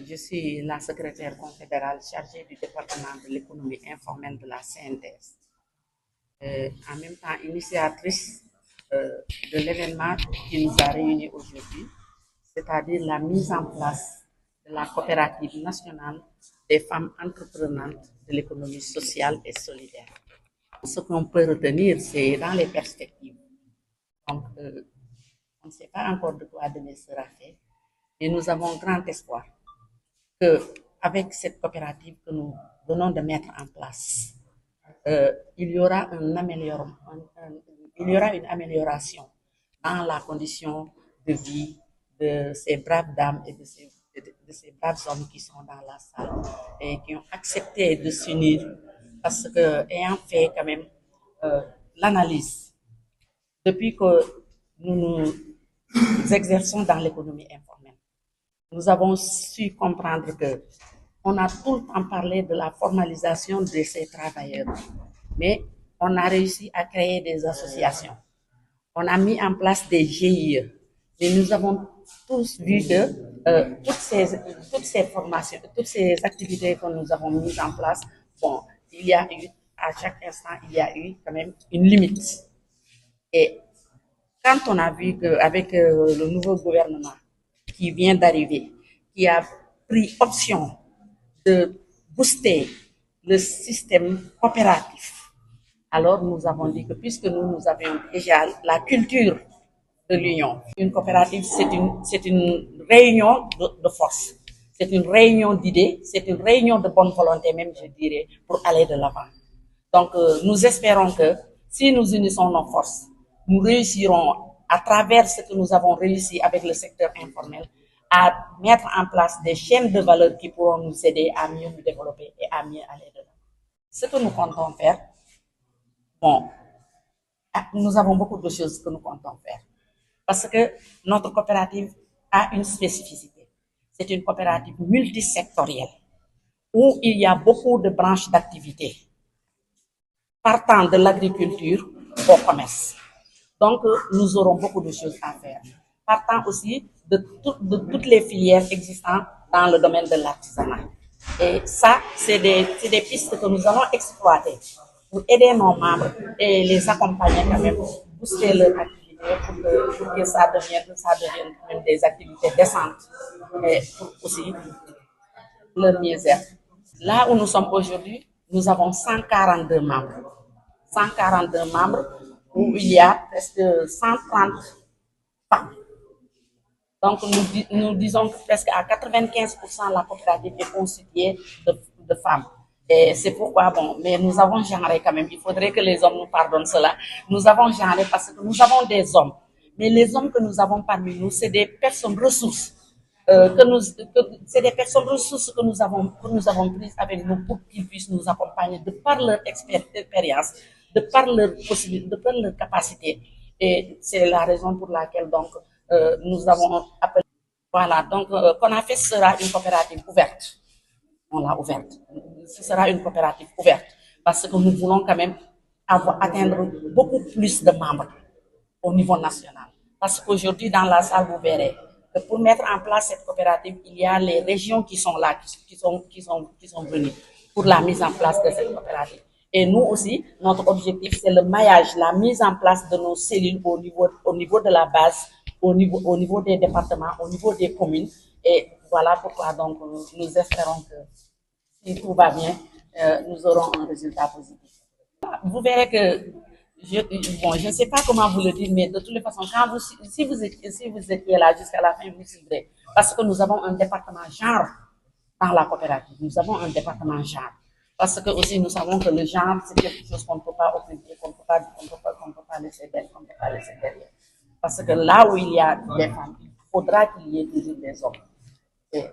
Je suis la secrétaire confédérale chargée du département de l'économie informelle de la CNTS. En même temps initiatrice de l'événement qui nous a réunis aujourd'hui, c'est-à-dire la mise en place de la coopérative nationale des femmes entreprenantes de l'économie sociale et solidaire. Ce qu'on peut retenir, c'est dans les perspectives. Donc, on ne sait pas encore de quoi demain sera fait, mais nous avons grand espoir qu'avec cette coopérative que nous venons de mettre en place, il y aura une amélioration dans la condition de vie de ces braves dames et de ces braves hommes qui sont dans la salle et qui ont accepté de s'unir parce que, ayant fait quand même l'analyse, depuis que nous nous exerçons dans l'économie informelle, nous avons su comprendre que on a tout le temps parlé de la formalisation de ces travailleurs, mais on a réussi à créer des associations. On a mis en place des GIE, mais nous avons tous vu que toutes ces formations, toutes ces activités que nous avons mises en place, bon, il y a eu, à chaque instant, il y a eu quand même une limite. Et quand on a vu qu'avec le nouveau gouvernement qui vient d'arriver, qui a pris option de booster le système coopératif, alors nous avons dit que puisque nous avions déjà la culture de l'union, une coopérative, c'est une réunion de force, c'est une réunion d'idées, c'est une réunion de bonne volonté même, je dirais, pour aller de l'avant. Donc, nous espérons que si nous unissons nos forces, nous réussirons, à travers ce que nous avons réussi avec le secteur informel, à mettre en place des chaînes de valeur qui pourront nous aider à mieux nous développer et à mieux aller de l'avant. Ce que nous comptons faire, bon, nous avons beaucoup de choses que nous comptons faire. Parce que notre coopérative a une spécificité. C'est une coopérative multisectorielle où il y a beaucoup de branches d'activité, partant de l'agriculture au commerce. Donc, nous aurons beaucoup de choses à faire. Partant aussi de toutes les filières existantes dans le domaine de l'artisanat. Et ça, c'est des pistes que nous allons exploiter pour aider nos membres et les accompagner quand même, booster leur activité pour que ça devienne même des activités décentes et pour aussi leur mieux-être. Là où nous sommes aujourd'hui, nous avons 142 membres. 142 membres où il y a presque 130 femmes. Donc nous disons que presque à 95% la coopérative est constituée de femmes. Et c'est pourquoi, bon, mais nous avons genré quand même, il faudrait que les hommes nous pardonnent cela. Nous avons genré parce que nous avons des hommes. Mais les hommes que nous avons parmi nous, c'est des personnes ressources. C'est des personnes ressources que nous avons prises avec nous pour qu'ils puissent nous accompagner de par leur expérience, de par leur possibilité, de par leur capacité. Et c'est la raison pour laquelle donc nous avons appelé. Voilà, donc CONAFES sera une coopérative ouverte. On l'a ouverte. Ce sera une coopérative ouverte parce que nous voulons quand même atteindre beaucoup plus de membres au niveau national. Parce qu'aujourd'hui, dans la salle, vous verrez que pour mettre en place cette coopérative, il y a les régions qui sont là, qui sont venues pour la mise en place de cette coopérative. Et nous aussi, notre objectif, c'est le maillage, la mise en place de nos cellules au niveau de la base, au niveau des départements, au niveau des communes. Et voilà pourquoi donc nous espérons que si tout va bien, nous aurons un résultat positif. Vous verrez que je ne sais pas comment vous le dire, mais de toutes les façons, si vous étiez là jusqu'à la fin, vous suivrez. Parce que nous avons un département genre dans la coopérative. Nous avons un département genre. Parce que aussi, nous savons que le genre, c'est quelque chose qu'on ne peut pas occulter, qu'on ne peut pas laisser derrière. Parce que là où il y a des femmes, il faudra qu'il y ait toujours des hommes. Et